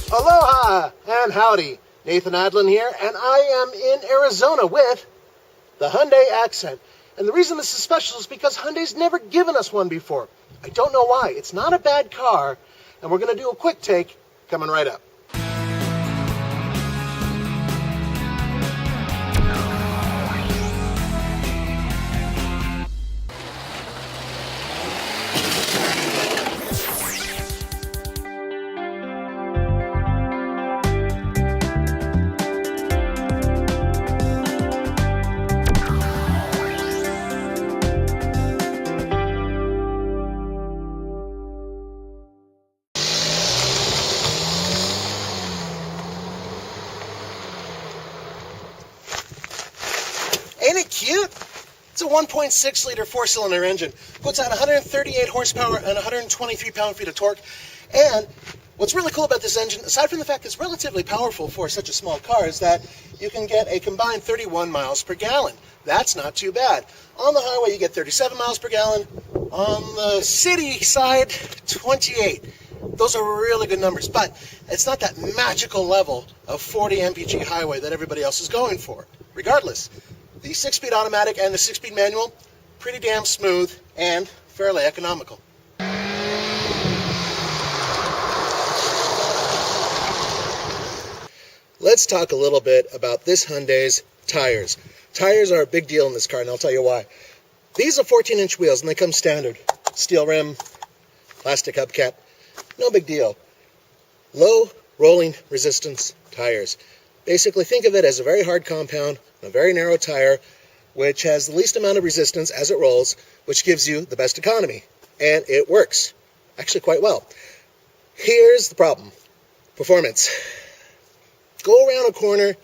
Aloha and howdy. Nathan Adlin here, and I am in Arizona with the Hyundai Accent. And the reason this is special is because Hyundai's never given us one before. I don't know why. It's not a bad car, and we're going to do a quick take coming right up. Ain't it cute? It's a 1.6 liter four-cylinder engine. Puts out 138 horsepower and 123 pound-feet of torque. And what's really cool about this engine, aside from the fact it's relatively powerful for such a small car, is that you can get a combined 31 miles per gallon. That's not too bad. On the highway, you get 37 miles per gallon. On the city side, 28. Those are really good numbers, but it's not that magical level of 40 mpg highway that everybody else is going for. Regardless, the 6-speed automatic and the 6-speed manual, pretty damn smooth and fairly economical. Let's talk a little bit about this Hyundai's tires. Tires are a big deal in this car, and I'll tell you why. These are 14-inch wheels, and they come standard. Steel rim, plastic hubcap, no big deal. Low rolling resistance tires. Basically, think of it as a very hard compound, a very narrow tire, which has the least amount of resistance as it rolls, which gives you the best economy. And it works, actually quite well. Here's the problem. Performance. Go around a corner,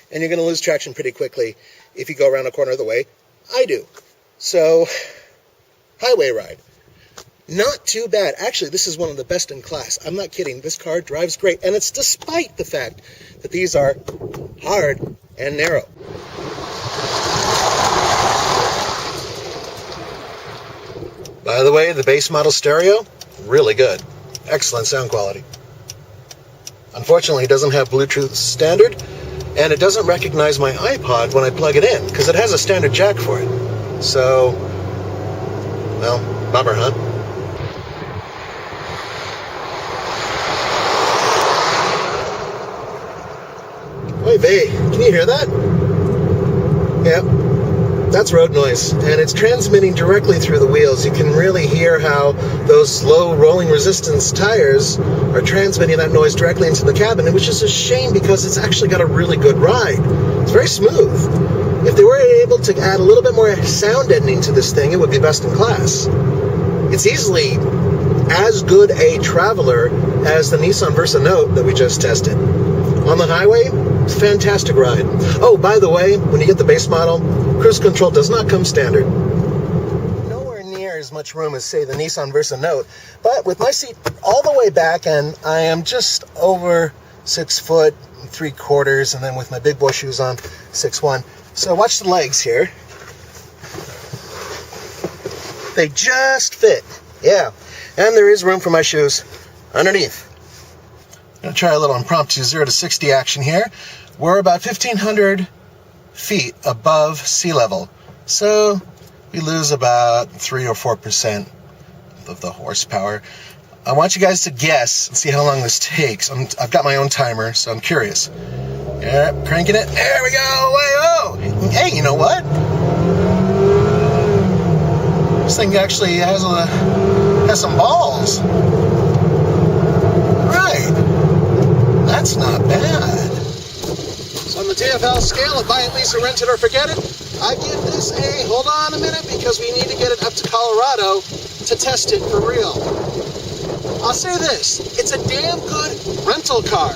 and you're going to lose traction pretty quickly if you go around a corner the way I do. So, highway ride. Not too bad. Actually, this is one of the best in class. I'm not kidding. This car drives great. And it's despite the fact that these are hard and narrow. By the way, the base model stereo, really good. Excellent sound quality. Unfortunately, it doesn't have Bluetooth standard, and it doesn't recognize my iPod when I plug it in, because it has a standard jack for it. So, well, bummer, huh? Hey, babe, can you hear that? Yeah, that's road noise, and it's transmitting directly through the wheels. You can really hear how those low rolling resistance tires are transmitting that noise directly into the cabin, which is a shame because it's actually got a really good ride. It's very smooth. If they were able to add a little bit more sound deadening to this thing, it would be best in class. It's easily as good a traveler as the Nissan Versa Note that we just tested. On the highway, fantastic ride. Oh, by the way, when you get the base model, cruise control does not come standard. Nowhere near as much room as, say, the Nissan Versa Note, but with my seat all the way back, and I am just over 6'3", and then with my big boy shoes on, 6'1". So watch the legs here. They just fit. Yeah, and there is room for my shoes underneath. I'm going to try a little impromptu 0 to 60 action here. We're about 1,500 feet above sea level. So we lose about 3 or 4% of the horsepower. I want you guys to guess and see how long this takes. I've got my own timer, so I'm curious. Yeah, cranking it. There we go. Whoa. Hey, you know what? This thing actually has some balls. That's not bad. So on the TFL scale of buy it, lease, or rent it, or forget it, I give this a, hold on a minute, because we need to get it up to Colorado to test it for real. I'll say this, it's a damn good rental car.